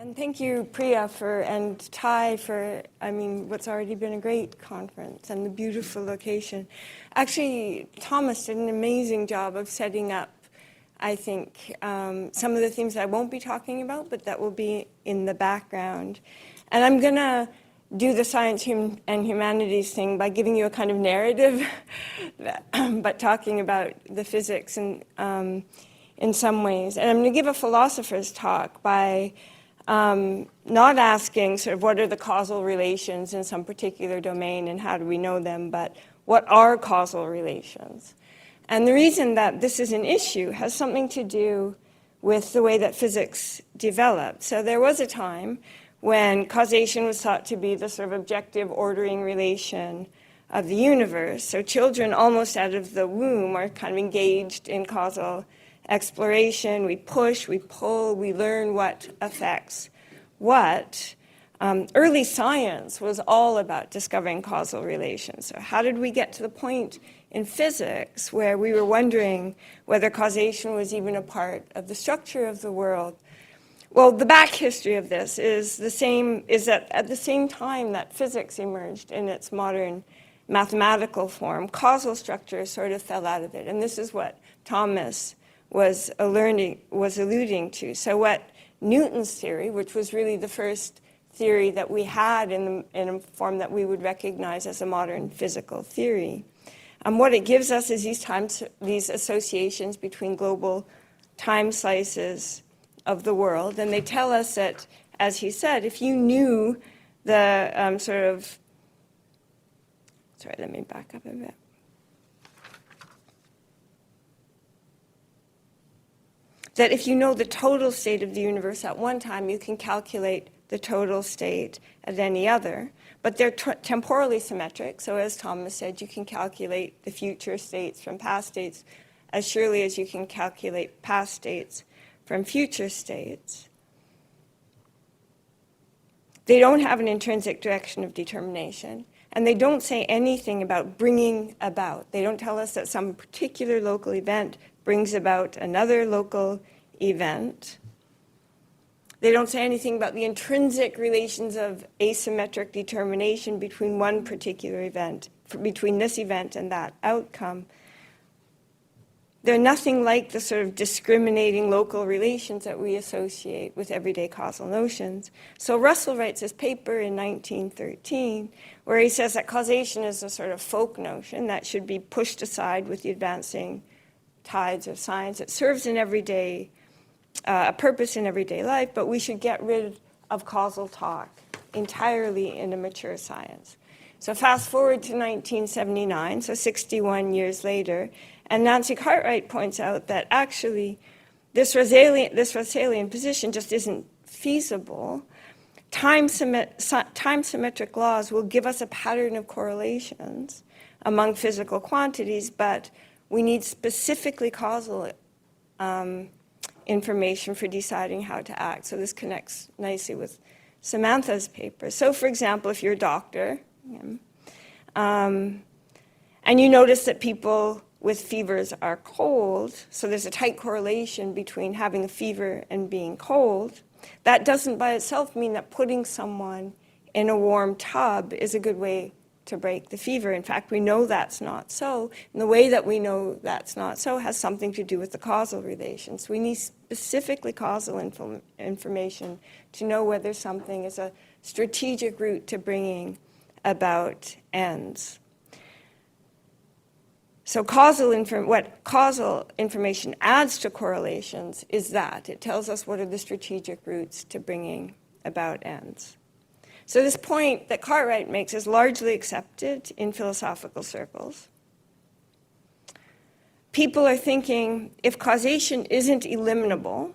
And thank you, Priya, and Ty for, what's already been a great conference and the beautiful location. Actually, Thomas did an amazing job of setting up, I think, some of the themes I won't be talking about, but that will be in the background. And I'm going to do the science and humanities thing by giving you a kind of narrative, but talking about the physics in some ways. And I'm going to give a philosopher's talk by not asking sort of what are the causal relations in some particular domain and how do we know them, but what are causal relations? And the reason that this is an issue has something to do with the way that physics developed. So there was a time when causation was thought to be the sort of objective ordering relation of the universe. So children almost out of the womb are kind of engaged in causal exploration. We push, we pull, we learn what affects what. Early science was all about discovering causal relations. So how did we get to the point in physics where we were wondering whether causation was even a part of the structure of the world? Well, the back history of this is that at the same time that physics emerged in its modern mathematical form, causal structure sort of fell out of it. And this is what Thomas was alluding to. So what Newton's theory, which was really the first theory that we had in a form that we would recognize as a modern physical theory, what it gives us is these associations between global time slices of the world. And they tell us that, as he said, if you knew the let me back up a bit. That if you know the total state of the universe at one time, you can calculate the total state at any other. But they're temporally symmetric. So as Thomas said, you can calculate the future states from past states as surely as you can calculate past states from future states. They don't have an intrinsic direction of determination. And they don't say anything about bringing about. They don't tell us that some particular local event brings about another local event. They don't say anything about the intrinsic relations of asymmetric determination between one particular event, between this event and that outcome. They're nothing like the sort of discriminating local relations that we associate with everyday causal notions. So Russell writes his paper in 1913 where he says that causation is a sort of folk notion that should be pushed aside with the advancing tides of science. It serves a purpose in everyday life, but we should get rid of causal talk entirely in a mature science. So fast forward to 1979, so 61 years later, and Nancy Cartwright points out that actually this Russellian position just isn't feasible. Time-symmetric laws will give us a pattern of correlations among physical quantities, but we need specifically causal information for deciding how to act. So this connects nicely with Samantha's paper. So for example, if you're a doctor, and you notice that people with fevers are cold, so there's a tight correlation between having a fever and being cold, that doesn't by itself mean that putting someone in a warm tub is a good way to break the fever. In fact, we know that's not so. And the way that we know that's not so has something to do with the causal relations. We need specifically causal information to know whether something is a strategic route to bringing about ends. So what causal information adds to correlations is that it tells us what are the strategic routes to bringing about ends. So this point that Cartwright makes is largely accepted in philosophical circles. People are thinking if causation isn't eliminable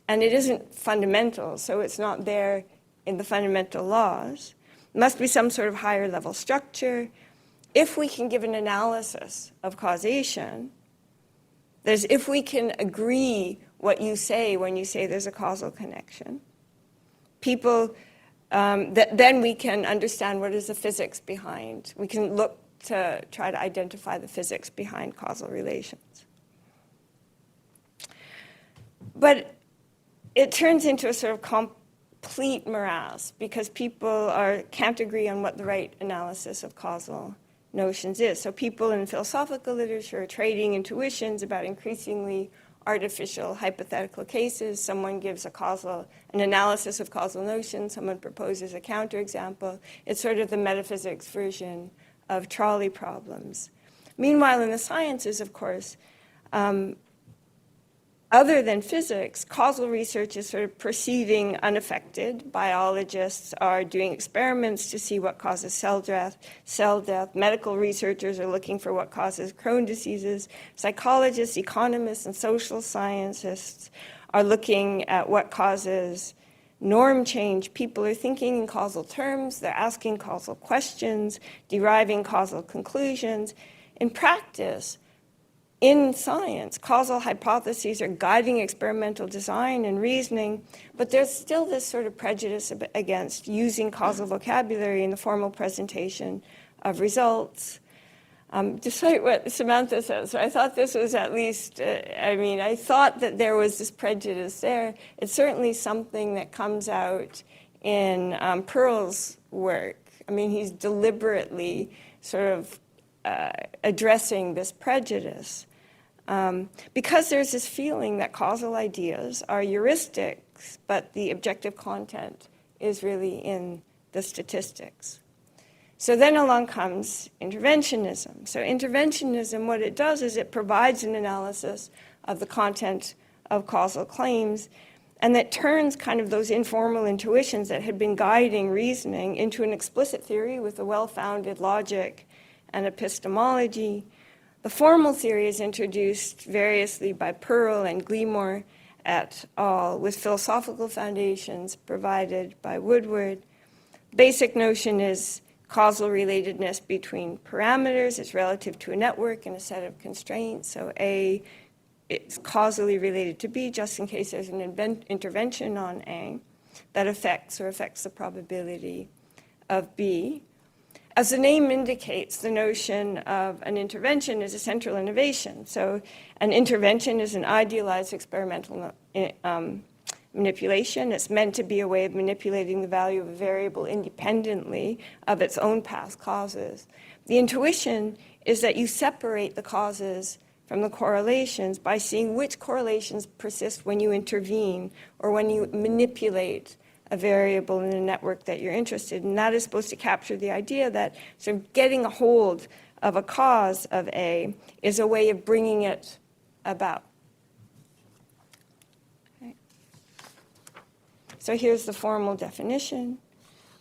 and it isn't fundamental, so it's not there in the fundamental laws, it must be some sort of higher level structure. If we can give an analysis of causation, if we can agree what you say when you say there's a causal connection, then we can understand what is the physics behind. We can look to try to identify the physics behind causal relations. But it turns into a sort of complete morass because people can't agree on what the right analysis of causal notions is. So people in philosophical literature are trading intuitions about increasingly artificial hypothetical cases. Someone gives an analysis of causal notions. Someone proposes a counterexample. It's sort of the metaphysics version of trolley problems. Meanwhile, in the sciences, of course, other than physics, causal research is sort of proceeding unaffected. Biologists are doing experiments to see what causes cell death. Medical researchers are looking for what causes Crohn's diseases. Psychologists, economists, and social scientists are looking at what causes norm change. People are thinking in causal terms. They're asking causal questions, deriving causal conclusions. In practice, in science, causal hypotheses are guiding experimental design and reasoning, but there's still this sort of prejudice against using causal vocabulary in the formal presentation of results. Despite what Samantha says, so I thought this was at least, I thought that there was this prejudice there. It's certainly something that comes out in Pearl's work. He's deliberately sort of addressing this prejudice. Because there's this feeling that causal ideas are heuristics, but the objective content is really in the statistics. So then along comes interventionism. So interventionism, what it does is it provides an analysis of the content of causal claims, and that turns kind of those informal intuitions that had been guiding reasoning into an explicit theory with a well-founded logic and epistemology. The formal theory is introduced variously by Pearl and Gleamore et al., with philosophical foundations provided by Woodward. Basic notion is causal relatedness between parameters. It's relative to a network and a set of constraints. So A is causally related to B, just in case there's an intervention on A that affects the probability of B. As the name indicates, the notion of an intervention is a central innovation. So an intervention is an idealized experimental manipulation. It's meant to be a way of manipulating the value of a variable independently of its own past causes. The intuition is that you separate the causes from the correlations by seeing which correlations persist when you intervene or when you manipulate a variable in a network that you're interested in. And that is supposed to capture the idea that sort of getting a hold of a cause of A is a way of bringing it about. Okay. So here's the formal definition.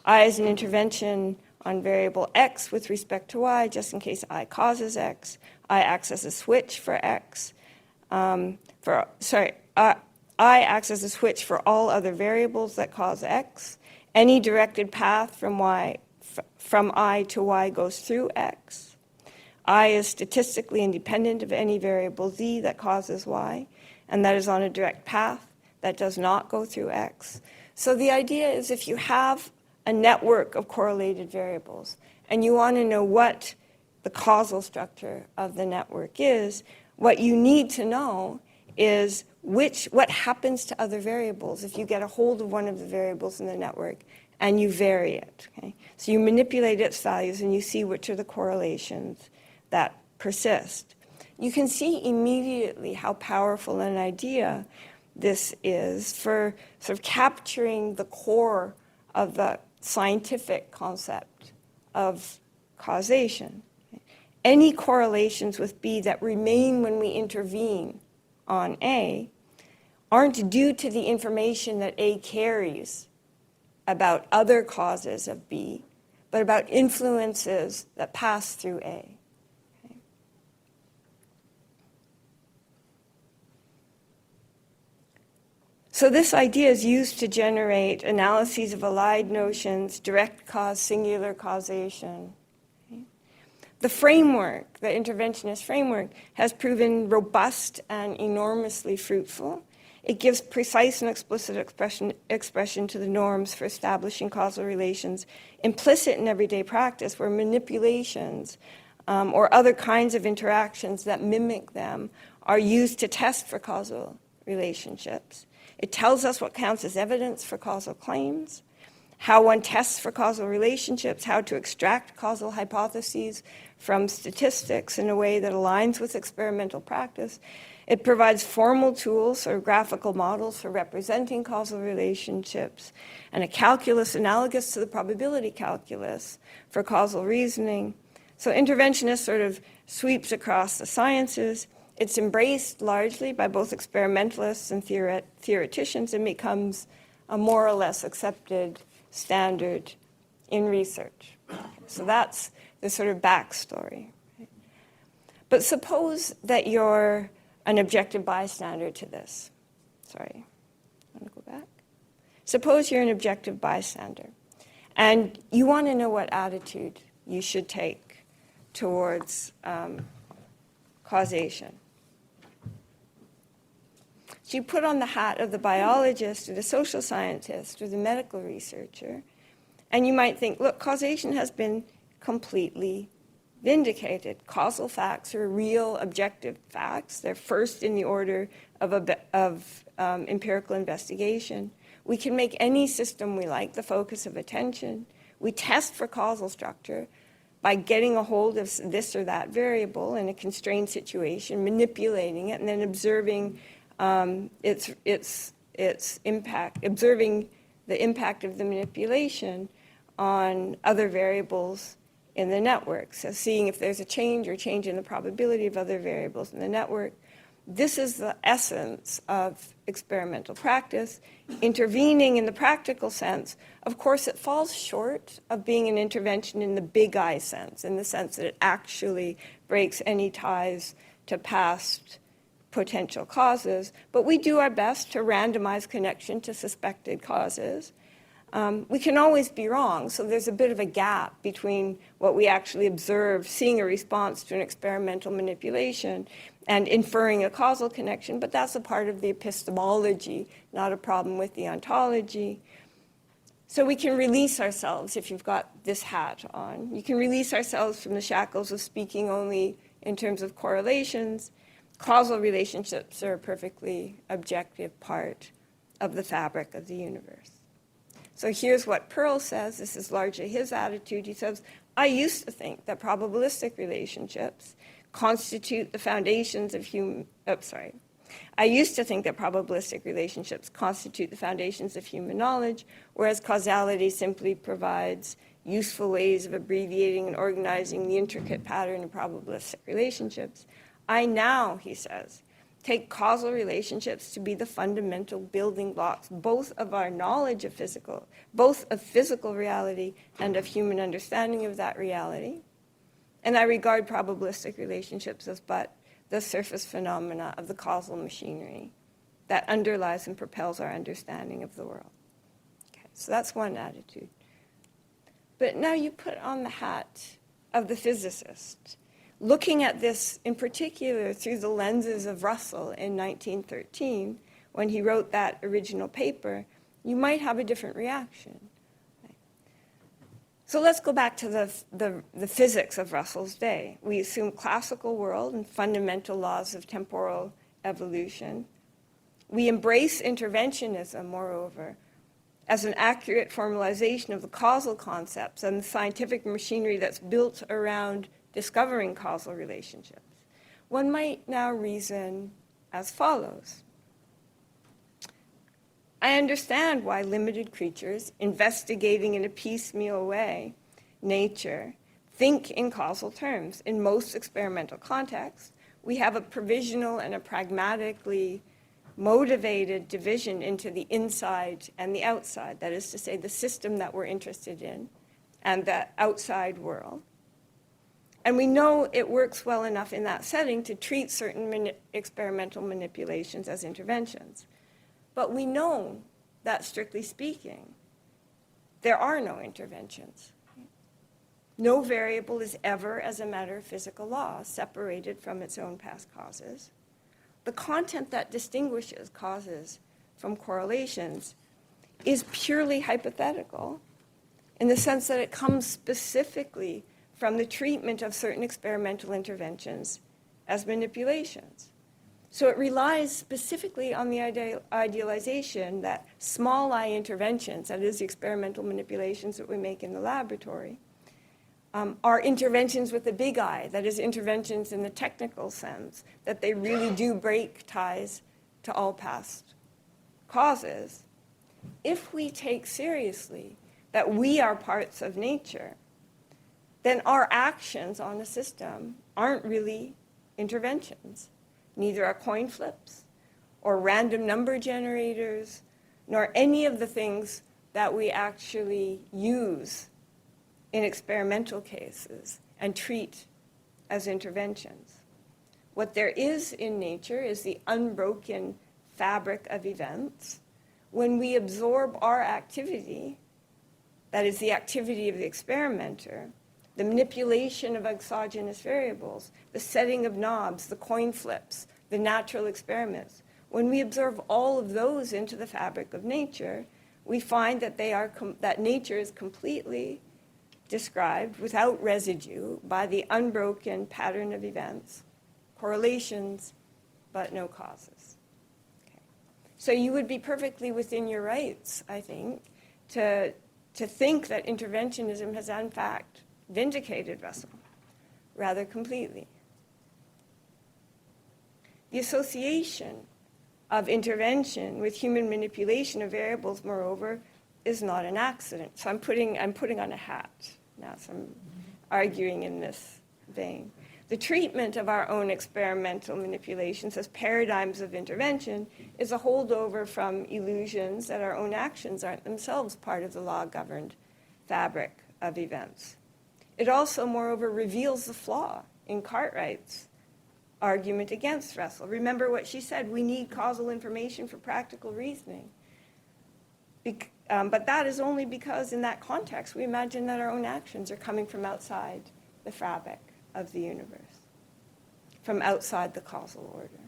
I is an intervention on variable X with respect to Y, just in case I causes X. I acts as a switch for X. I acts as a switch for all other variables that cause X. Any directed path from I to Y goes through X. I is statistically independent of any variable Z that causes Y, and that is on a direct path that does not go through X. So the idea is if you have a network of correlated variables and you want to know what the causal structure of the network is, what you need to know is what happens to other variables if you get a hold of one of the variables in the network and you vary it. Okay? So you manipulate its values and you see which are the correlations that persist. You can see immediately how powerful an idea this is for sort of capturing the core of the scientific concept of causation. Any correlations with B that remain when we intervene on A aren't due to the information that A carries about other causes of B, but about influences that pass through A. Okay. So this idea is used to generate analyses of allied notions, direct cause, singular causation. The framework, the interventionist framework, has proven robust and enormously fruitful. It gives precise and explicit expression to the norms for establishing causal relations implicit in everyday practice, where manipulations or other kinds of interactions that mimic them are used to test for causal relationships. It tells us what counts as evidence for causal claims, how one tests for causal relationships, how to extract causal hypotheses from statistics in a way that aligns with experimental practice. It provides formal tools or graphical models for representing causal relationships, and a calculus analogous to the probability calculus for causal reasoning. So interventionist sort of sweeps across the sciences. It's embraced largely by both experimentalists and theoreticians and becomes a more or less accepted standard in research. So that's the sort of backstory. But suppose that you're an objective bystander to this. Sorry, I want to go back. Suppose you're an objective bystander, and you want to know what attitude you should take towards causation. So you put on the hat of the biologist or the social scientist or the medical researcher, and you might think, look, causation has been completely vindicated. Causal facts are real objective facts. They're first in the order of empirical investigation. We can make any system we like the focus of attention. We test for causal structure by getting a hold of this or that variable in a constrained situation, manipulating it, and then observing its impact, observing the impact of the manipulation on other variables in the network. So seeing if there's a change or change in the probability of other variables in the network. This is the essence of experimental practice. Intervening in the practical sense, of course, it falls short of being an intervention in the big I sense, in the sense that it actually breaks any ties to past potential causes, but we do our best to randomize connection to suspected causes. We can always be wrong, so there's a bit of a gap between what we actually observe, seeing a response to an experimental manipulation, and inferring a causal connection, but that's a part of the epistemology, not a problem with the ontology. So we can release ourselves, if you've got this hat on, you can release ourselves from the shackles of speaking only in terms of correlations. Causal relationships are a perfectly objective part of the fabric of the universe. So here's what Pearl says. This is largely his attitude. He says, I used to think that probabilistic relationships constitute the foundations of I used to think that probabilistic relationships constitute the foundations of human knowledge, whereas causality simply provides useful ways of abbreviating and organizing the intricate pattern of probabilistic relationships. I now, he says, take causal relationships to be the fundamental building blocks, both of our knowledge of physical reality and of human understanding of that reality. And I regard probabilistic relationships as but the surface phenomena of the causal machinery that underlies and propels our understanding of the world. Okay, so that's one attitude. But now you put on the hat of the physicist, looking at this in particular through the lenses of Russell in 1913, when he wrote that original paper, you might have a different reaction. So let's go back to the physics of Russell's day. We assume classical world and fundamental laws of temporal evolution. We embrace interventionism, moreover, as an accurate formalization of the causal concepts and the scientific machinery that's built around discovering causal relationships. One might now reason as follows. I understand why limited creatures investigating in a piecemeal way nature think in causal terms. In most experimental contexts, we have a provisional and a pragmatically motivated division into the inside and the outside, that is to say, the system that we're interested in and the outside world. And we know it works well enough in that setting to treat certain experimental manipulations as interventions. But we know that, strictly speaking, there are no interventions. No variable is ever, as a matter of physical law, separated from its own past causes. The content that distinguishes causes from correlations is purely hypothetical in the sense that it comes specifically from the treatment of certain experimental interventions as manipulations. So it relies specifically on the idealization that small I interventions, that is the experimental manipulations that we make in the laboratory, are interventions with a big I, that is interventions in the technical sense, that they really do break ties to all past causes. If we take seriously that we are parts of nature, then our actions on a system aren't really interventions. Neither are coin flips or random number generators, nor any of the things that we actually use in experimental cases and treat as interventions. What there is in nature is the unbroken fabric of events. When we absorb our activity, that is the activity of the experimenter, the manipulation of exogenous variables, the setting of knobs, the coin flips, the natural experiments, when we absorb all of those into the fabric of nature, we find that that nature is completely described without residue by the unbroken pattern of events, correlations, but no causes. Okay. So you would be perfectly within your rights, I think, to think that interventionism has in fact vindicated Russell rather completely. The association of intervention with human manipulation of variables, moreover, is not an accident. So I'm putting on a hat now, so I'm arguing in this vein. The treatment of our own experimental manipulations as paradigms of intervention is a holdover from illusions that our own actions aren't themselves part of the law-governed fabric of events. It also, moreover, reveals the flaw in Cartwright's argument against Russell. Remember what she said, we need causal information for practical reasoning. But that is only because in that context we imagine that our own actions are coming from outside the fabric of the universe, from outside the causal order.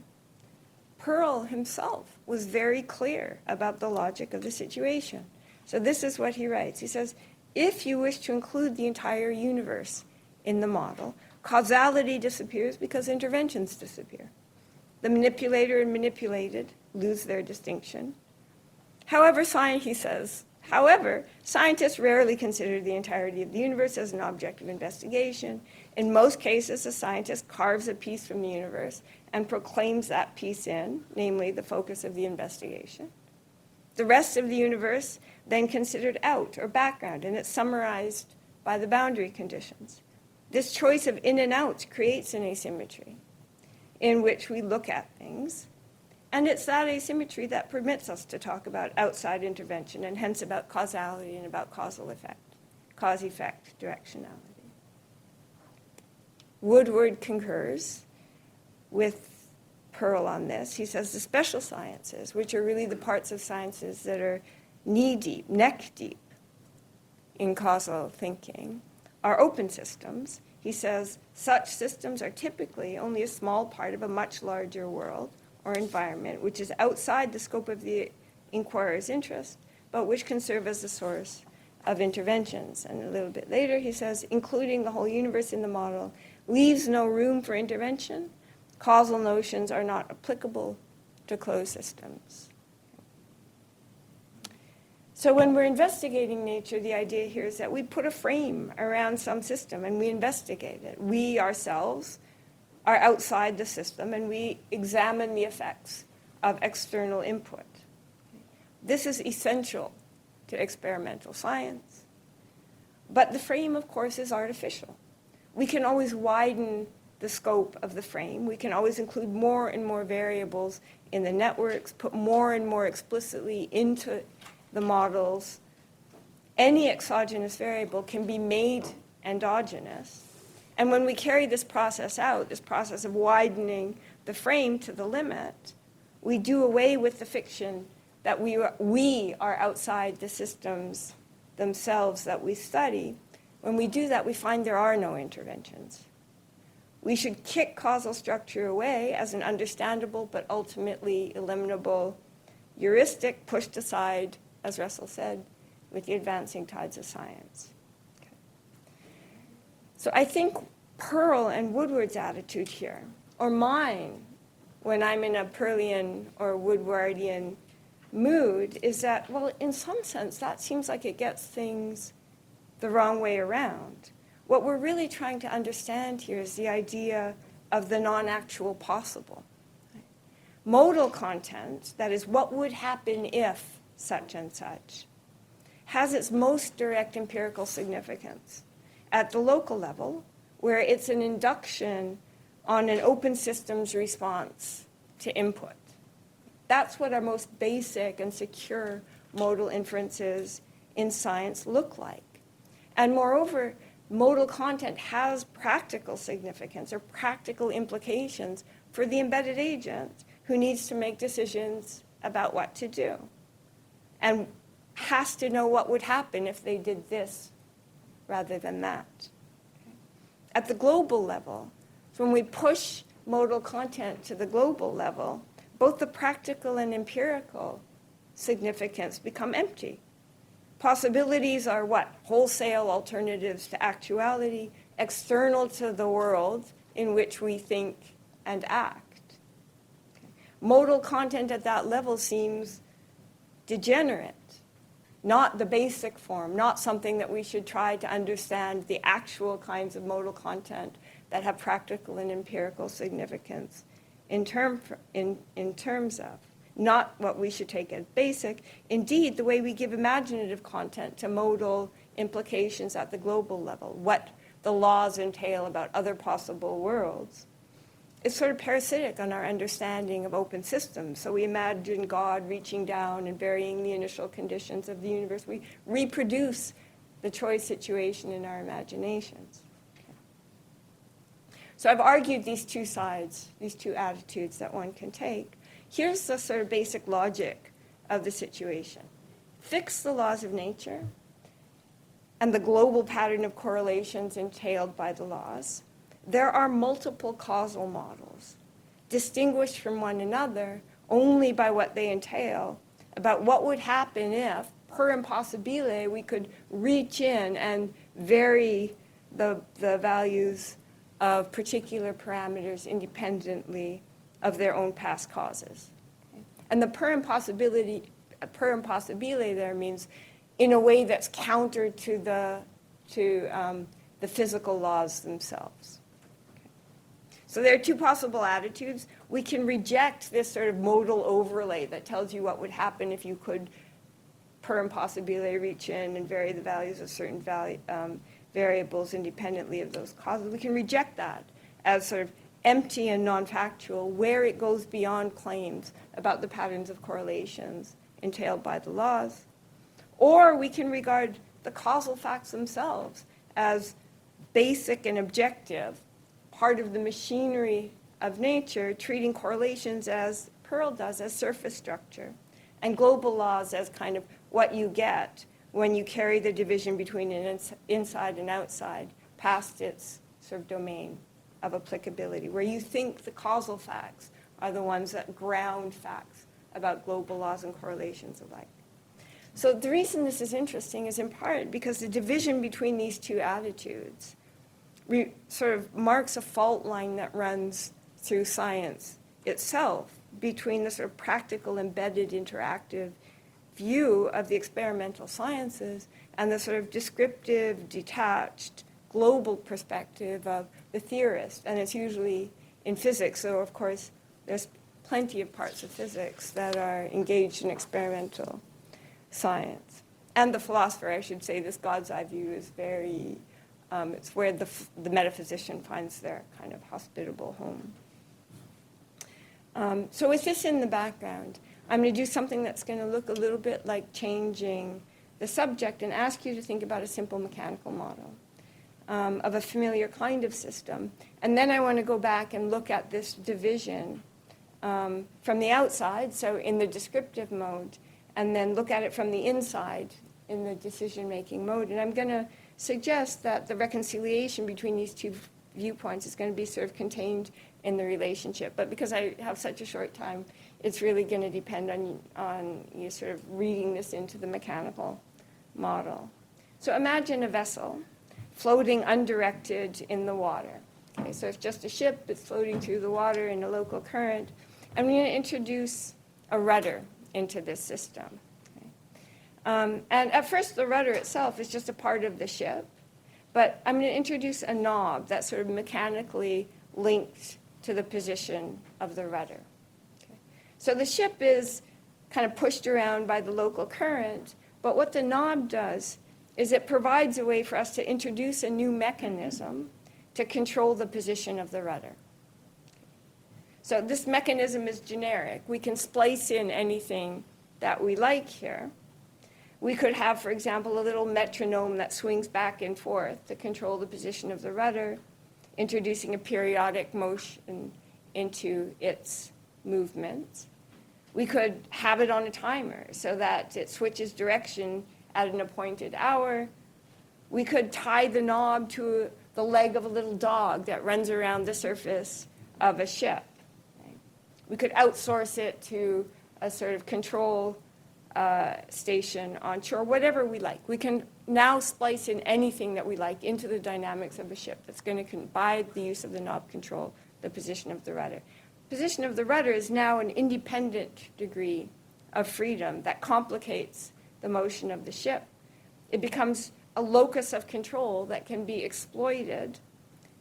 Pearl himself was very clear about the logic of the situation. So this is what he writes. He says, if you wish to include the entire universe in the model, causality disappears because interventions disappear. The manipulator and manipulated lose their distinction. However, scientists rarely consider the entirety of the universe as an object of investigation. In most cases, a scientist carves a piece from the universe and proclaims that piece in, namely the focus of the investigation. The rest of the universe then considered out or background, and it's summarized by the boundary conditions. This choice of in and out creates an asymmetry in which we look at things, and it's that asymmetry that permits us to talk about outside intervention and hence about causality and about causal effect, cause-effect directionality. Woodward concurs with Pearl on this. He says the special sciences, which are really the parts of sciences that are knee-deep, neck-deep in causal thinking, are open systems. He says such systems are typically only a small part of a much larger world or environment, which is outside the scope of the inquirer's interest, but which can serve as a source of interventions. And a little bit later, he says, including the whole universe in the model leaves no room for intervention. Causal notions are not applicable to closed systems. So when we're investigating nature, the idea here is that we put a frame around some system and we investigate it. We ourselves are outside the system and we examine the effects of external input. This is essential to experimental science. But the frame, of course, is artificial. We can always widen the scope of the frame. We can always include more and more variables in the networks, put more and more explicitly into the models. Any exogenous variable can be made endogenous. And when we carry this process out, this process of widening the frame to the limit, we do away with the fiction that we are outside the systems themselves that we study. When we do that, we find there are no interventions. We should kick causal structure away as an understandable but ultimately eliminable heuristic pushed aside, as Russell said, with the advancing tides of science. Okay. So I think Pearl and Woodward's attitude here, or mine, when I'm in a Peirlian or Woodwardian mood is that, well, in some sense, that seems like it gets things the wrong way around. What we're really trying to understand here is the idea of the non-actual possible. Modal content, that is, what would happen if such and such, has its most direct empirical significance at the local level, where it's an induction on an open systems response to input. That's what our most basic and secure modal inferences in science look like. And moreover, modal content has practical significance or practical implications for the embedded agent who needs to make decisions about what to do and has to know what would happen if they did this rather than that. At the global level, when we push modal content to the global level, both the practical and empirical significance become empty. Possibilities are what? Wholesale alternatives to actuality, external to the world in which we think and act. Okay. Modal content at that level seems degenerate, not the basic form, not something that we should try to understand the actual kinds of modal content that have practical and empirical significance in terms of. Not what we should take as basic. Indeed, the way we give imaginative content to modal implications at the global level, what the laws entail about other possible worlds, is sort of parasitic on our understanding of open systems. So we imagine God reaching down and varying the initial conditions of the universe. We reproduce the choice situation in our imaginations. Okay. So I've argued these two sides, these two attitudes that one can take. Here's the sort of basic logic of the situation. Fix the laws of nature and the global pattern of correlations entailed by the laws. There are multiple causal models, distinguished from one another only by what they entail, about what would happen if, per impossibile, we could reach in and vary the values of particular parameters independently of their own past causes. Okay? And the per impossibile there means in a way that's counter to the physical laws themselves. Okay? So there are two possible attitudes. We can reject this sort of modal overlay that tells you what would happen if you could per impossibile reach in and vary the values of certain variables independently of those causes. We can reject that as sort of empty and non-factual, where it goes beyond claims about the patterns of correlations entailed by the laws. Or we can regard the causal facts themselves as basic and objective, part of the machinery of nature, treating correlations as Peirl does, as surface structure, and global laws as kind of what you get when you carry the division between an inside and outside past its sort of domain of applicability, where you think the causal facts are the ones that ground facts about global laws and correlations alike. So the reason this is interesting is in part because the division between these two attitudes sort of marks a fault line that runs through science itself between the sort of practical, embedded, interactive view of the experimental sciences and the sort of descriptive, detached, global perspective of the theorist. And it's usually in physics, so of course there's plenty of parts of physics that are engaged in experimental science. And the philosopher, I should say, this God's eye view is very, it's where the metaphysician finds their kind of hospitable home. So with this in the background, I'm going to do something that's going to look a little bit like changing the subject and ask you to think about a simple mechanical model of a familiar kind of system. And then I want to go back and look at this division from the outside, so in the descriptive mode, and then look at it from the inside in the decision-making mode. And I'm going to suggest that the reconciliation between these two viewpoints is going to be sort of contained in the relationship. But because I have such a short time, it's really going to depend on you sort of reading this into the mechanical model. So imagine a vessel floating undirected in the water. Okay, so it's just a ship, it's floating through the water in a local current. I'm going to introduce a rudder into this system. Okay? And at first, the rudder itself is just a part of the ship. But I'm going to introduce a knob that's sort of mechanically linked to the position of the rudder. Okay? So the ship is kind of pushed around by the local current, but what the knob does is it provides a way for us to introduce a new mechanism to control the position of the rudder. So this mechanism is generic. We can splice in anything that we like here. We could have, for example, a little metronome that swings back and forth to control the position of the rudder, introducing a periodic motion into its movements. We could have it on a timer so that it switches direction at an appointed hour. We could tie the knob to the leg of a little dog that runs around the surface of a ship. We could outsource it to a sort of control station on shore, whatever we like. We can now splice in anything that we like into the dynamics of a ship that's going to, by the use of the knob, control the position of the rudder. Position of the rudder is now an independent degree of freedom that complicates the motion of the ship. It becomes a locus of control that can be exploited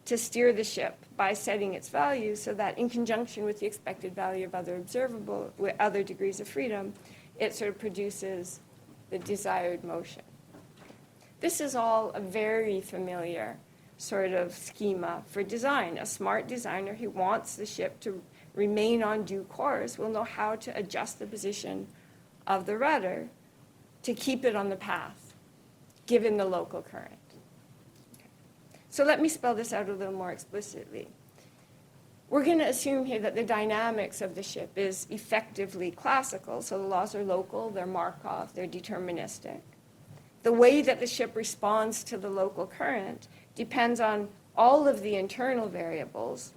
to steer the ship by setting its value so that in conjunction with the expected value of other observable, with other degrees of freedom, it sort of produces the desired motion. This is all a very familiar sort of schema for design. A smart designer who wants the ship to remain on due course will know how to adjust the position of the rudder to keep it on the path, given the local current. So let me spell this out a little more explicitly. We're going to assume here that the dynamics of the ship is effectively classical. So the laws are local, they're Markov, they're deterministic. The way that the ship responds to the local current depends on all of the internal variables,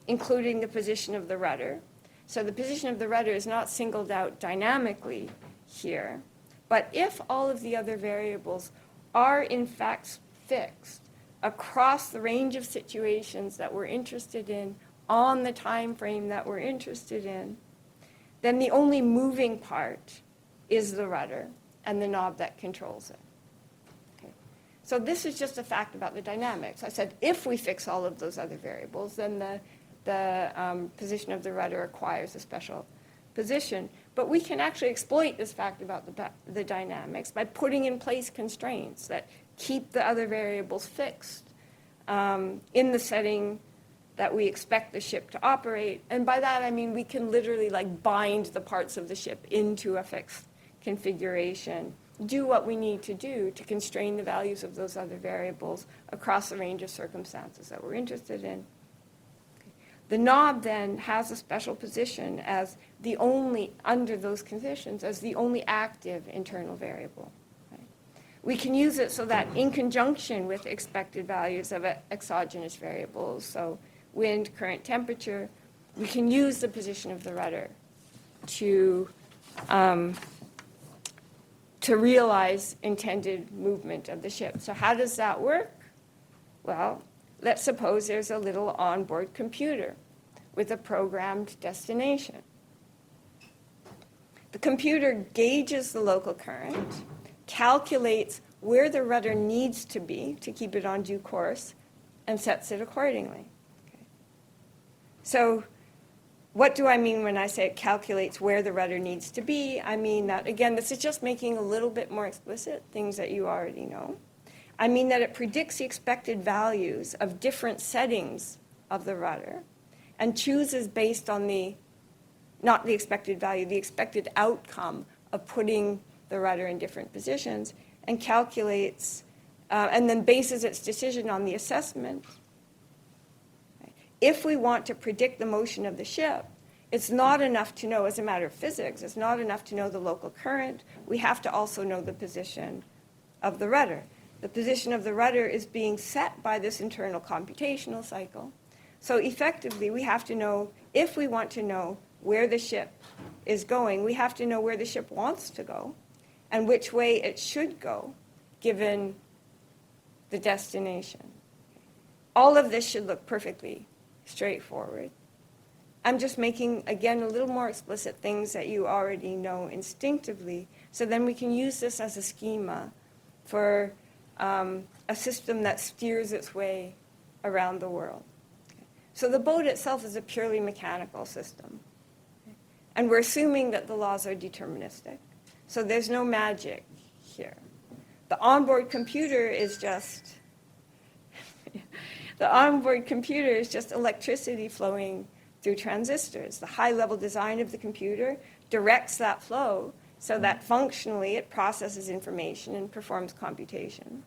including the position of the rudder. So the position of the rudder is not singled out dynamically here. But if all of the other variables are in fact fixed across the range of situations that we're interested in, on the time frame that we're interested in, then the only moving part is the rudder and the knob that controls it. Okay. So this is just a fact about the dynamics. I said if we fix all of those other variables, then the position of the rudder acquires a special position. But we can actually exploit this fact about the dynamics by putting in place constraints that keep the other variables fixed in the setting that we expect the ship to operate. And by that, I mean we can literally like bind the parts of the ship into a fixed configuration, do what we need to do to constrain the values of those other variables across the range of circumstances that we're interested in. The knob then has a special position as the only, under those conditions, as the only active internal variable. We can use it so that in conjunction with expected values of exogenous variables, so wind, current, temperature, we can use the position of the rudder to realize intended movement of the ship. So how does that work? Well, let's suppose there's a little onboard computer with a programmed destination. The computer gauges the local current, calculates where the rudder needs to be to keep it on due course, and sets it accordingly. Okay. So what do I mean when I say it calculates where the rudder needs to be? I mean that, again, this is just making a little bit more explicit things that you already know. I mean that it predicts the expected values of different settings of the rudder and chooses based on not the expected value, the expected outcome of putting the rudder in different positions, and calculates, and then bases its decision on the assessment. If we want to predict the motion of the ship, it's not enough to know, as a matter of physics, it's not enough to know the local current. We have to also know the position of the rudder. The position of the rudder is being set by this internal computational cycle. So effectively, we have to know, if we want to know where the ship is going, we have to know where the ship wants to go and which way it should go, given the destination. All of this should look perfectly straightforward. I'm just making, again, a little more explicit things that you already know instinctively, so then we can use this as a schema for a system that steers its way around the world. Okay. So the boat itself is a purely mechanical system. Okay. And we're assuming that the laws are deterministic. So there's no magic here. The onboard computer is just electricity flowing through transistors. The high-level design of the computer directs that flow so that functionally it processes information and performs computation.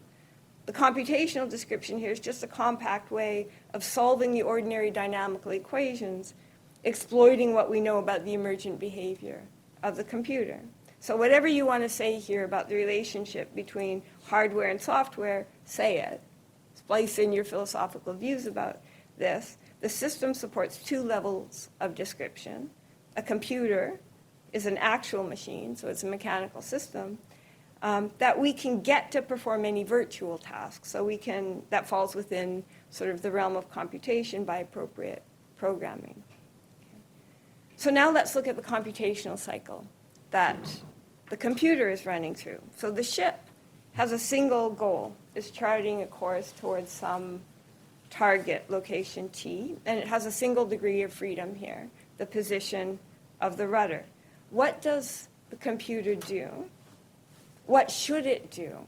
The computational description here is just a compact way of solving the ordinary dynamical equations, exploiting what we know about the emergent behavior of the computer. So whatever you want to say here about the relationship between hardware and software, say it. Splice in your philosophical views about this. The system supports two levels of description. A computer is an actual machine, so it's a mechanical system, that we can get to perform any virtual tasks. So that falls within sort of the realm of computation by appropriate programming. Okay. So now let's look at the computational cycle that the computer is running through. So the ship has a single goal. It's charting a course towards some target location T, and it has a single degree of freedom here, the position of the rudder. What does the computer do? What should it do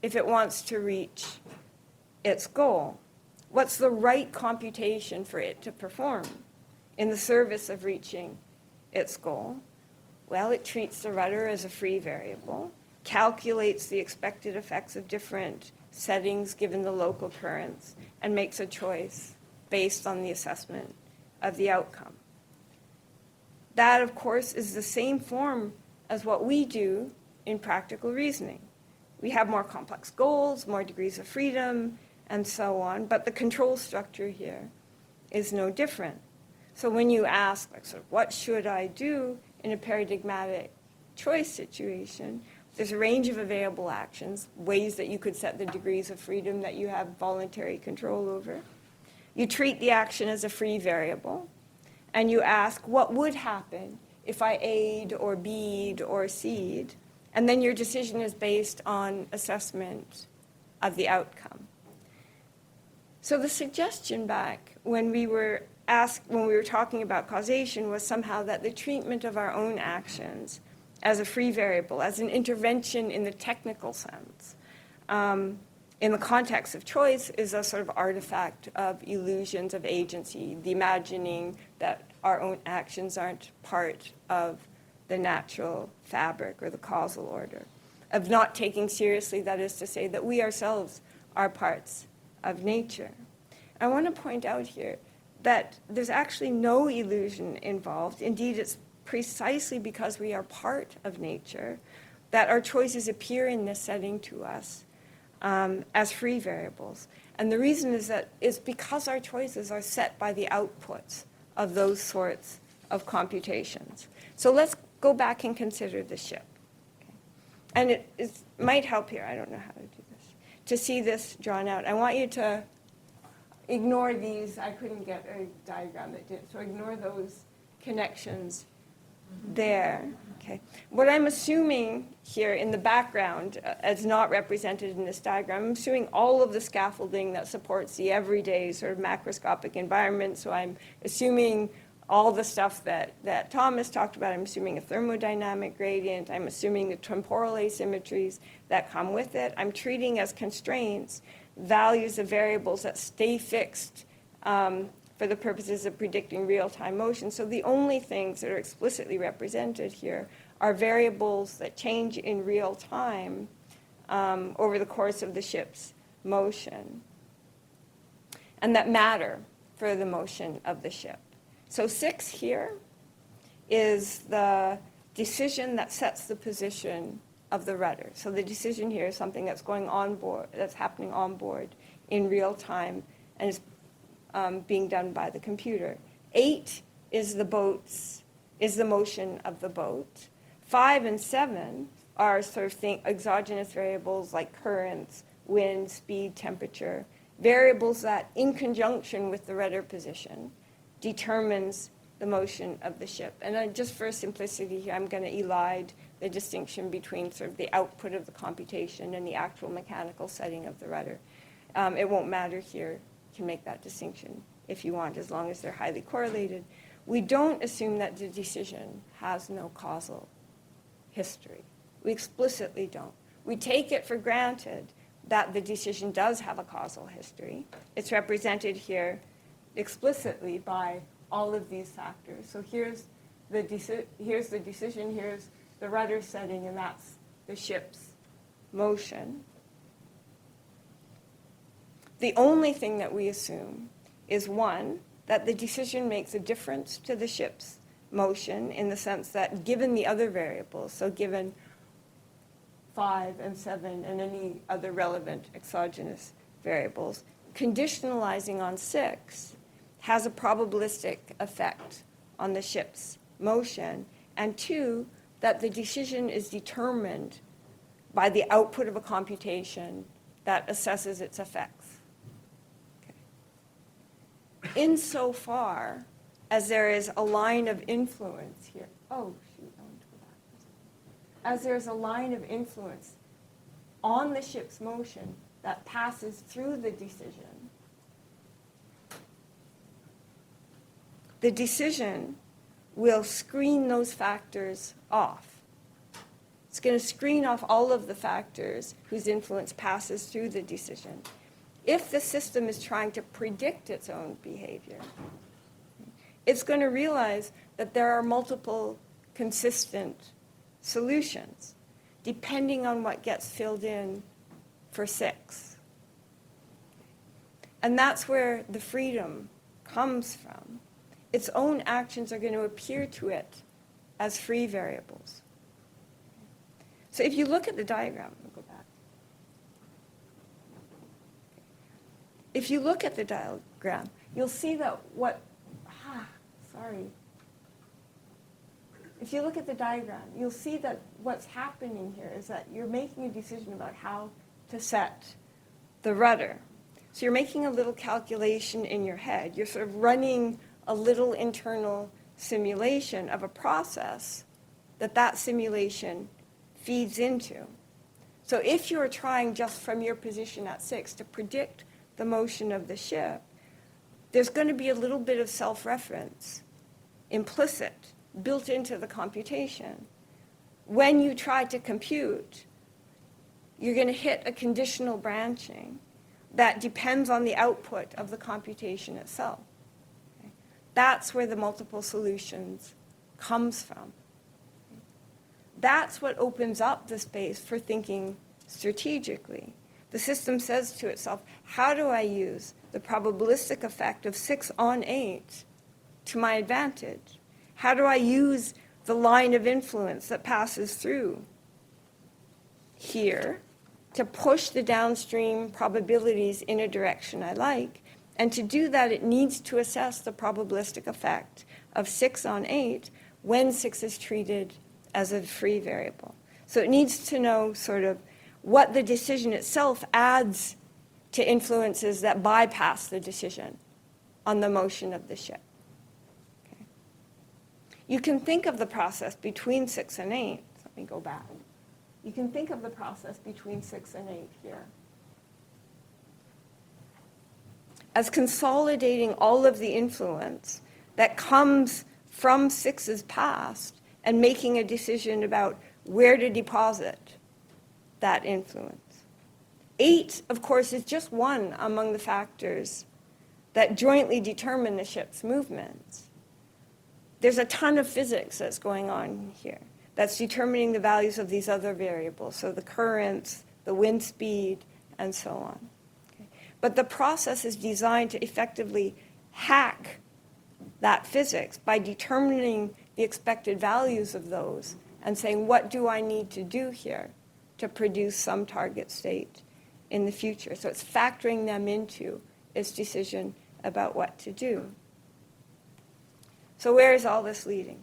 if it wants to reach its goal? What's the right computation for it to perform in the service of reaching its goal? Well, it treats the rudder as a free variable, calculates the expected effects of different settings given the local currents, and makes a choice based on the assessment of the outcome. That, of course, is the same form as what we do in practical reasoning. We have more complex goals, more degrees of freedom, and so on, but the control structure here is no different. So when you ask, like, sort of, what should I do in a paradigmatic choice situation, there's a range of available actions, ways that you could set the degrees of freedom that you have voluntary control over. You treat the action as a free variable, and you ask, what would happen if I A'd or B'd or C'd? And then your decision is based on assessment of the outcome. So the suggestion back when we were talking about causation was somehow that the treatment of our own actions as a free variable, as an intervention in the technical sense, in the context of choice, is a sort of artifact of illusions of agency, the imagining that our own actions aren't part of the natural fabric or the causal order, of not taking seriously, that is to say, that we ourselves are parts of nature. I want to point out here that there's actually no illusion involved. Indeed, it's precisely because we are part of nature that our choices appear in this setting to us as free variables. And the reason is that it's because our choices are set by the outputs of those sorts of computations. So let's go back and consider the ship. Okay. And it might help here, I don't know how to do this, to see this drawn out. I want you to ignore these. I couldn't get a diagram that did, so ignore those connections there. Okay. What I'm assuming here in the background, as not represented in this diagram, I'm assuming all of the scaffolding that supports the everyday sort of macroscopic environment. So I'm assuming all the stuff that Thomas talked about. I'm assuming a thermodynamic gradient. I'm assuming the temporal asymmetries that come with it. I'm treating as constraints values of variables that stay fixed for the purposes of predicting real-time motion. So the only things that are explicitly represented here are variables that change in real time over the course of the ship's motion, and that matter for the motion of the ship. So 6 here is the decision that sets the position of the rudder. So the decision here is something that's going on board, that's happening on board in real time, and is being done by the computer. 8 is the motion of the boat. 5 and 7 are sort of exogenous variables like currents, wind, speed, temperature, variables that, in conjunction with the rudder position, determines the motion of the ship. And just for simplicity here, I'm going to elide the distinction between sort of the output of the computation and the actual mechanical setting of the rudder. It won't matter here. You can make that distinction if you want, as long as they're highly correlated. We don't assume that the decision has no causal history. We explicitly don't. We take it for granted that the decision does have a causal history. It's represented here explicitly by all of these factors. So here's the decision, here's the rudder setting, and that's the ship's motion. The only thing that we assume is, one, that the decision makes a difference to the ship's motion in the sense that given the other variables, so given 5 and 7 and any other relevant exogenous variables, conditionalizing on 6 has a probabilistic effect on the ship's motion, and 2, that the decision is determined by the output of a computation that assesses its effects. Okay. Insofar as there is a line of influence here, as there's a line of influence on the ship's motion that passes through the decision will screen those factors off. It's going to screen off all of the factors whose influence passes through the decision. If the system is trying to predict its own behavior, it's going to realize that there are multiple consistent solutions, depending on what gets filled in for 6. And that's where the freedom comes from. Its own actions are going to appear to it as free variables. So if you look at the diagram, we'll go back. If you look at the diagram, you'll see that If you look at the diagram, you'll see that what's happening here is that you're making a decision about how to set the rudder. So you're making a little calculation in your head. You're sort of running a little internal simulation of a process that simulation feeds into. So if you're trying just from your position at 6 to predict the motion of the ship, there's going to be a little bit of self-reference implicit, built into the computation. When you try to compute, you're going to hit a conditional branching that depends on the output of the computation itself. Okay? That's where the multiple solutions comes from. That's what opens up the space for thinking strategically. The system says to itself, how do I use the probabilistic effect of 6 on 8 to my advantage? How do I use the line of influence that passes through here to push the downstream probabilities in a direction I like? And to do that, it needs to assess the probabilistic effect of 6 on 8 when 6 is treated as a free variable. So it needs to know sort of what the decision itself adds to influences that bypass the decision on the motion of the ship. Okay. You can think of the process between 6 and 8. Let me go back. You can think of the process between 6 and 8 here as consolidating all of the influence that comes from 6's past and making a decision about where to deposit that influence. 8, of course, is just one among the factors that jointly determine the ship's movements. There's a ton of physics that's going on here that's determining the values of these other variables, so the currents, the wind speed, and so on. Okay. But the process is designed to effectively hack that physics by determining the expected values of those and saying, what do I need to do here to produce some target state in the future? So it's factoring them into its decision about what to do. So where is all this leading?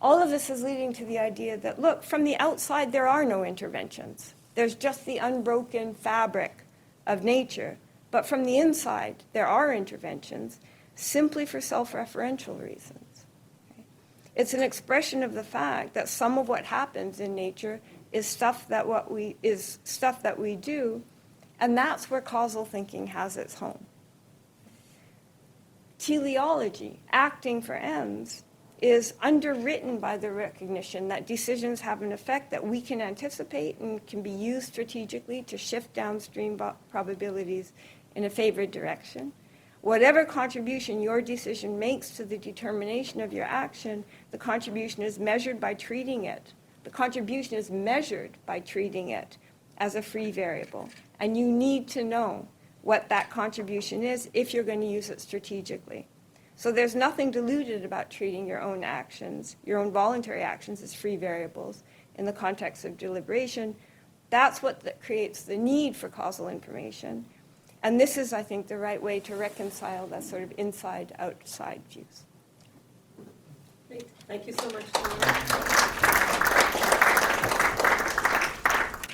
All of this is leading to the idea that, look, from the outside, there are no interventions. There's just the unbroken fabric of nature. But from the inside, there are interventions simply for self-referential reasons. It's an expression of the fact that some of what happens in nature is stuff that we do, and that's where causal thinking has its home. Teleology, acting for ends, is underwritten by the recognition that decisions have an effect that we can anticipate and can be used strategically to shift downstream probabilities in a favored direction. Whatever contribution your decision makes to the determination of your action, the contribution is measured by treating it. The contribution is measured by treating it as a free variable. And you need to know what that contribution is if you're going to use it strategically. So there's nothing diluted about treating your own actions, your own voluntary actions, as free variables in the context of deliberation. That's what creates the need for causal information. And this is, I think, the right way to reconcile that sort of inside-outside views. Great. Thank you so much.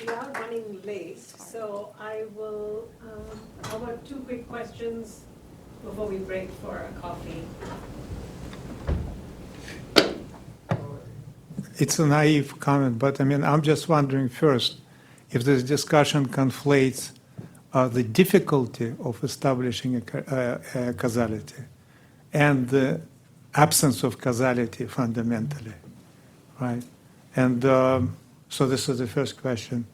We are running late, so I will, how about 2 quick questions before we break for a coffee? It's a naive comment, but I mean, I'm just wondering first if this discussion conflates the difficulty of establishing a causality and the absence of causality fundamentally, right? And so this is the first question,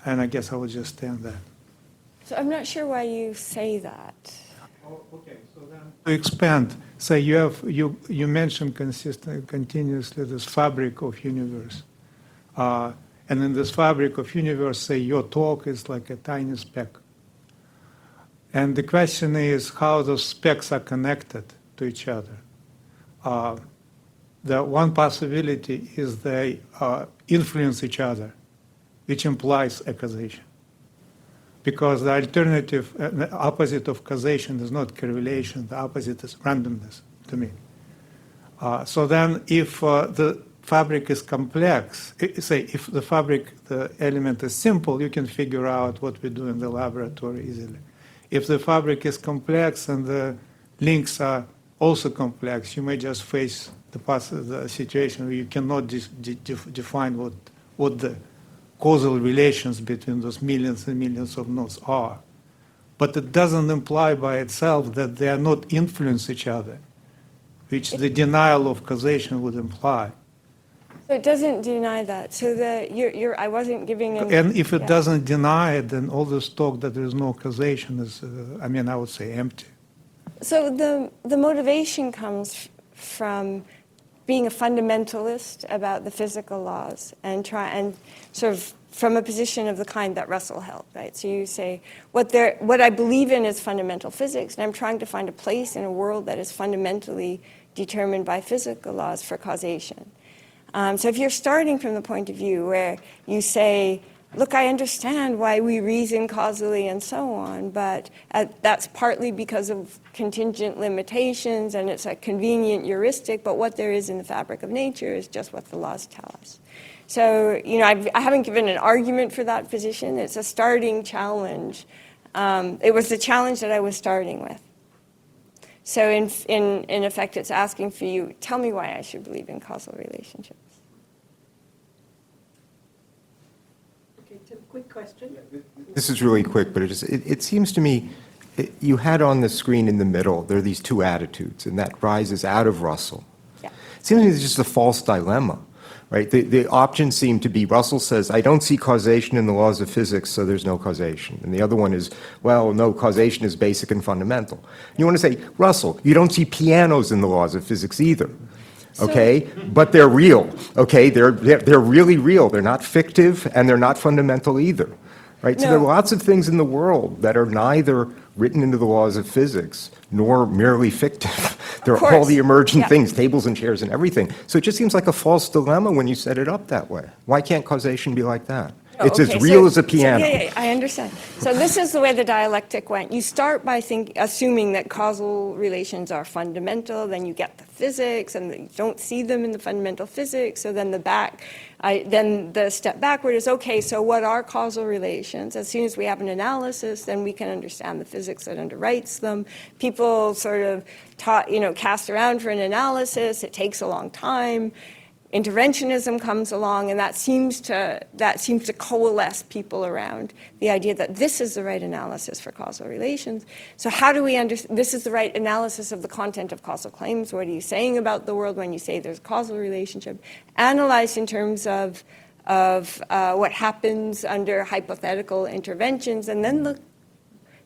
and I guess I will just stay on that. So I'm not sure why you say that. Oh, okay, so then to expand, say you mentioned continuously this fabric of universe. And in this fabric of universe, say your talk is like a tiny speck. And the question is how those specks are connected to each other. The one possibility is they influence each other, which implies a causation. Because the alternative, the opposite of causation is not correlation, the opposite is randomness to me. So then if the fabric is complex, say if the fabric, the element is simple, you can figure out what we do in the laboratory easily. If the fabric is complex and the links are also complex, you may just face the situation where you cannot define what the causal relations between those millions and millions of nodes are. But it doesn't imply by itself that they are not influence each other, which the denial of causation would imply. So it doesn't deny that. So I wasn't giving an... And if it doesn't deny it, then all this talk that there is no causation is, I would say empty. So the motivation comes from being a fundamentalist about the physical laws and sort of from a position of the kind that Russell held, right? So you say, what I believe in is fundamental physics, and I'm trying to find a place in a world that is fundamentally determined by physical laws for causation. So if you're starting from the point of view where you say, look, I understand why we reason causally and so on, but that's partly because of contingent limitations and it's a convenient heuristic, but what there is in the fabric of nature is just what the laws tell us. So, I haven't given an argument for that position. It's a starting challenge. It was the challenge that I was starting with. So in effect, it's asking for you, tell me why I should believe in causal relationships. Quick question. This is really quick, but it seems to me you had on the screen in the middle, there are these 2 attitudes, and that rises out of Russell. Yeah. It seems to me it's just a false dilemma, right? The options seem to be, Russell says, I don't see causation in the laws of physics, so there's no causation. And the other one is, well, no, causation is basic and fundamental. You want to say, Russell, you don't see pianos in the laws of physics either. Okay, but they're real. Okay, they're really real. They're not fictive and they're not fundamental either, right? So there are lots of things in the world that are neither written into the laws of physics nor merely fictive. They're all the emergent things, tables and chairs and everything. So it just seems like a false dilemma when you set it up that way. Why can't causation be like that? It's as Okay, real as a piano. yeah, I understand. So this is the way the dialectic went. You start by assuming that causal relations are fundamental, then you get the physics, and you don't see them in the fundamental physics. So then then the step backward is, okay, so what are causal relations? As soon as we have an analysis, then we can understand the physics that underwrites them. People sort of cast around for an analysis. It takes a long time. Interventionism comes along, and that seems to coalesce people around the idea that this is the right analysis for causal relations. So how do we understand this is the right analysis of the content of causal claims? What are you saying about the world when you say there's a causal relationship? Analyzed in terms of what happens under hypothetical interventions, and then the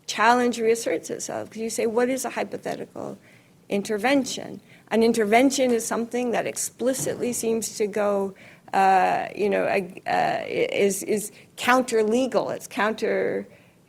challenge reasserts itself. Because you say, what is a hypothetical intervention? An intervention is something that explicitly seems to go, is counter-legal. It's counter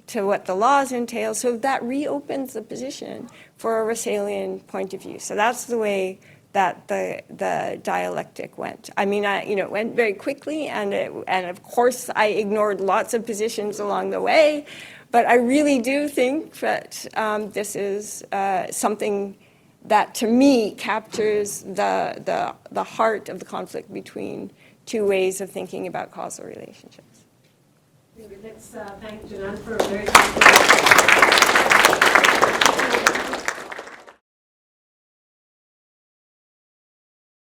to what the laws entail. So that reopens the position for a Russellian point of view. So that's the way that the dialectic went. I mean, it went very quickly, and of course I ignored lots of positions along the way, but I really do think that this is something that, to me, captures the heart of the conflict between two ways of thinking about causal relationships. Let's thank Jenann for a very